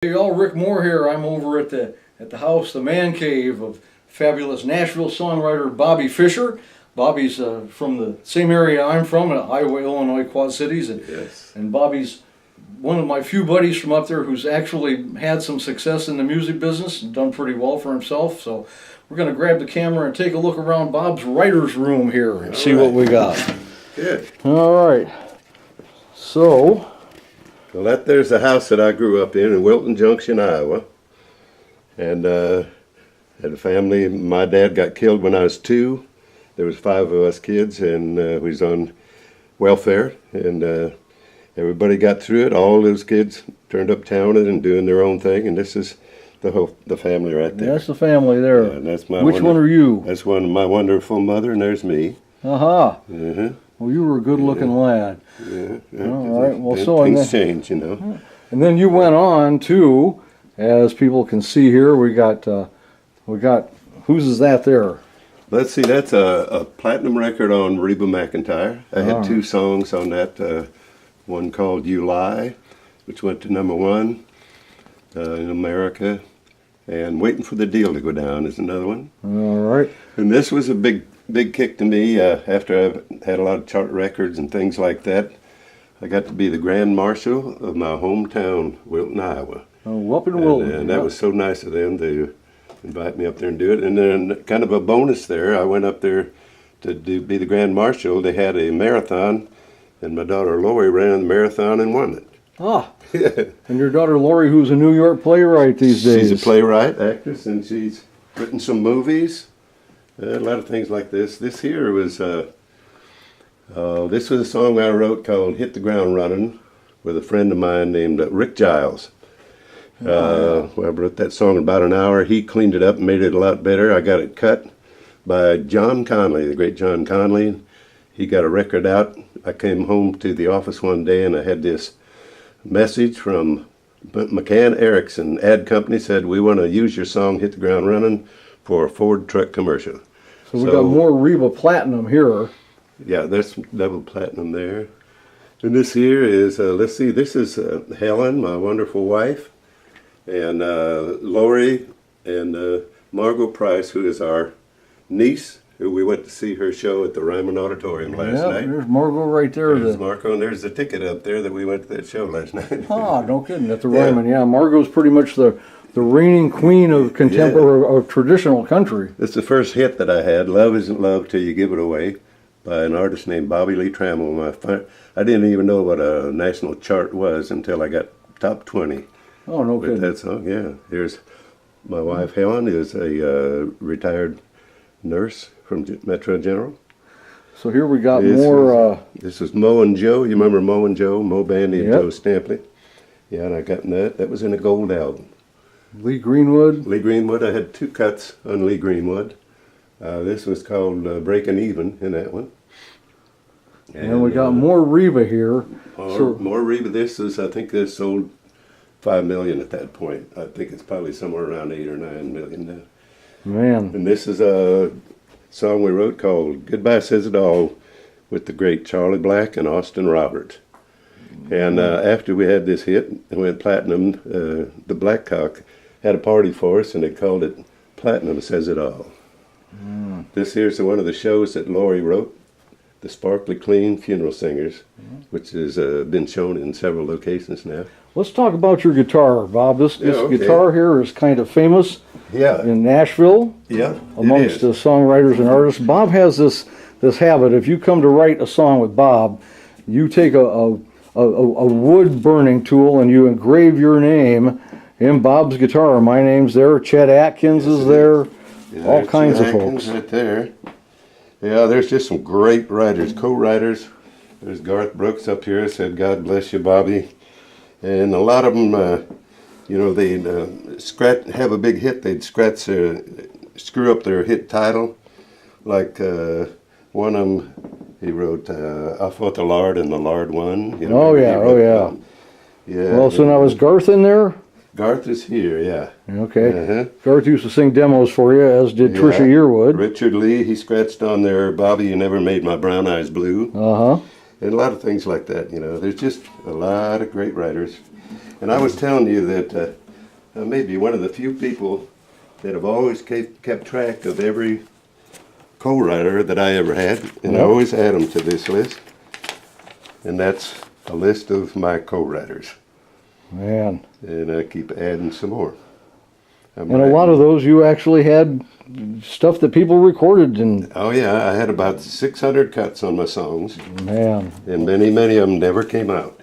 Hey y'all, Rick Moore here. I'm over at the house, the man cave of fabulous Nashville songwriter Bobby Fischer. Bobby's from the same area I'm from, Iowa, Illinois, Quad Cities, and Bobby's one of my few buddies from up there who's actually had some success in the music business and done pretty well for himself. So we're going to grab the camera and take a look around Bob's writer's room here and see what we got. Good. All right. So. Well, there's the house that I grew up in Wilton Junction, Iowa. And had a family. My dad got killed when I was 2. There was 5 of us kids, and we was on welfare. And everybody got through it. All those kids turned up talented and doing their own thing. And this is the family right there. That's the family there. Yeah, and that's my Which one are you? That's my wonderful mother, and there's me. Aha. Uh-huh. Well, you were a good-looking lad. Yeah. All right. Well, so things change, you know. And then you went on to, as people can see here, we got whose is that there? Let's see. That's a platinum record on Reba McEntire. I had 2 songs on that. One called "You Lie," which went to #1 in America, and "Waiting for the Deal to Go Down" is another one. All right. And this was a big kick to me after I've had a lot of chart records and things like that. I got to be the Grand Marshal of my hometown, Wilton, Iowa. Oh, up in Wilton. And that was so nice of them to invite me up there and do it. And then kind of a bonus there, I went up there to be the Grand Marshal. They had a marathon, and my daughter Lori ran the marathon and won it. Ah. And your daughter Lori, who's a New York playwright these days. She's a playwright, actress, and she's written some movies. A lot of things like this. This here was this was a song I wrote called "Hit the Ground Running" with a friend of mine named Rick Giles. Well, I wrote that song in about an hour. He cleaned it up and made it a lot better. I got it cut by John Conley, the great John Conley. He got a record out. I came home to the office one day and I had this message from McCann Erickson ad company, said, "We want to use your song "Hit the Ground Running" for a Ford truck commercial." So we got more Reba Platinum here. Yeah, there's double platinum there. And this here is, let's see, this is Helen, my wonderful wife, and Lori and Margo Price, who is our niece, who we went to see her show at the Ryman Auditorium last night. There's Margo right there. There's Margo, and there's the ticket up there that we went to that show last night. Ah, no kidding, at the Ryman. Yeah, Margo's pretty much the reigning queen of contemporary, of traditional country. It's the first hit that I had, "Love Isn't Love Till You Give It Away," by an artist named Bobby Lee Trammell. I didn't even know what a national chart was until I got top 20. Oh, no kidding. With that song, yeah. Here's my wife, Helen, is a retired nurse from Metro General. So here we got more... This is Mo and Joe. You remember Mo and Joe? Mo Bandy and Joe Stampley. Yeah, and I got that. That was in a gold album. Lee Greenwood. Lee Greenwood. I had 2 cuts on Lee Greenwood. This was called "Breaking Even" in that one. And we got more Reba here. More Reba. I think this sold 5 million at that point. I think it's probably somewhere around 8 or 9 million now. Man. And this is a song we wrote called "Goodbye Says It All" with the great Charlie Black and Austin Roberts. And after we had this hit, it went platinum. The Blackcock had a party for us, and they called it "Platinum Says It All." This here's one of the shows that Lori wrote, the Sparkly Clean Funeral Singers, which has been shown in several locations now. Let's talk about your guitar, Bob. This guitar here is kind of famous in Nashville amongst the songwriters and artists. Bob has this habit. If you come to write a song with Bob, you take a wood burning tool and you engrave your name in Bob's guitar. My name's there. Chet Atkins is there. Yeah, all kinds of folks. Right there. Yeah, there's just some great writers, co-writers. There's Garth Brooks up here, said, "God bless you, Bobby." And a lot of them, they'd have a big hit, they'd screw up their hit title. Like one of them, he wrote, "I Fought the Lord and the Lord Won." You know, Yeah. Well, so now is Garth in there? Garth is here, yeah. Okay. Garth used to sing demos for you, as did Trisha Yearwood. Richard Lee, he scratched on there, "Bobby, You Never Made My Brown Eyes Blue." And a lot of things like that, There's just a lot of great writers. And I was telling you that I may be one of the few people that have always kept track of every co-writer that I ever had, and I always add them to this list. And that's a list of my co-writers. Man. And I keep adding some more. And a lot of those you actually had stuff that people recorded and... Oh yeah, I had about 600 cuts on my songs. Man. And many of them never came out.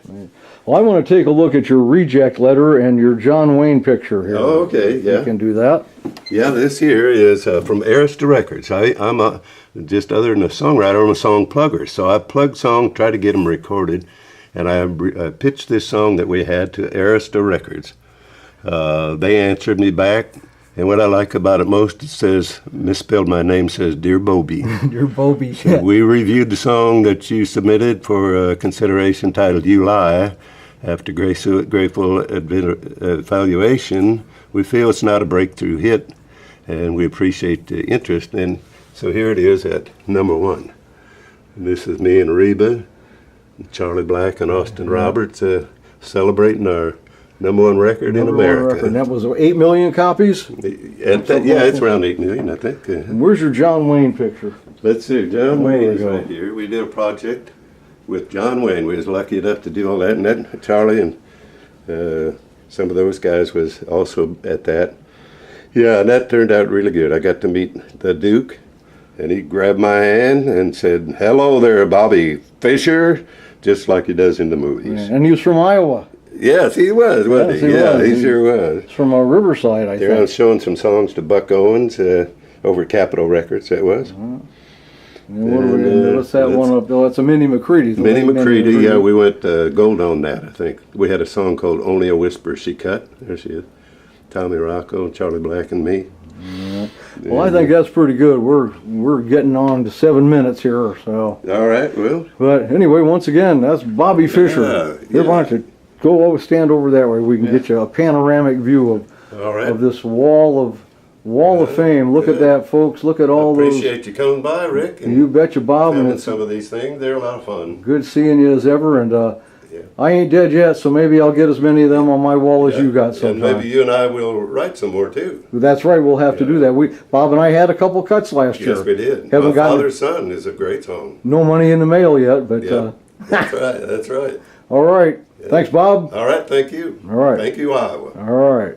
Well, I want to take a look at your reject letter and your John Wayne picture here. Oh, okay, yeah. You can do that. Yeah, this here is from Arista Records. I'm just other than a songwriter, I'm a song plugger. So I plug songs, try to get them recorded, and I pitched this song that we had to Arista Records. They answered me back, and what I like about it most, it says, misspelled my name, says Dear Bobby. Dear Bobby. So we reviewed the song that you submitted for consideration titled You Lie. After grateful evaluation, we feel it's not a breakthrough hit, and we appreciate the interest. And so here it is at #1. And this is me and Reba, Charlie Black, and Austin Roberts celebrating our #1 record in America. Record. And that was 8 million copies? Yeah, it's around 8 million, I think. And where's your John Wayne picture? Let's see, John Wayne is right here. We did a project with John Wayne. We was lucky enough to do all that, and that Charlie and some of those guys was also at that. Yeah, and that turned out really good. I got to meet the Duke, and he grabbed my hand and said, "Hello there, Bobby Fischer," just like he does in the movies. Yeah, and he was from Iowa. Yes, he was, wasn't he? Yeah, he sure was. It's from Riverside, I think. I was showing some songs to Buck Owens over at Capitol Records, that was. What's that one up there? That's a Minnie McCready. Minnie McCready, yeah, we went gold on that, I think. We had a song called Only a Whisper She Cut. There she is. Tommy Rocco, Charlie Black, and me. Yeah. Well, I think that's pretty good. We're getting on to 7 minutes here, so. All right, well. But anyway, once again, that's Bobby Fischer. Why don't you go stand over that way? We can get you a panoramic view of this wall of fame. Look at that, folks. Look at all those. Appreciate you coming by, Rick. And you betcha, Bob. And some of these things, they're a lot of fun. Good seeing you as ever, and I ain't dead yet, so maybe I'll get as many of them on my wall as you got sometime. And maybe you and I will write some more too. That's right. We'll have to do that. Bob and I had a couple cuts last year. Yes, we did. Haven't My Father's Son is a great song. No money in the mail yet, but that's right. That's right. All right. Thanks, Bob. All right. Thank you. All right. Thank you, Iowa. All right.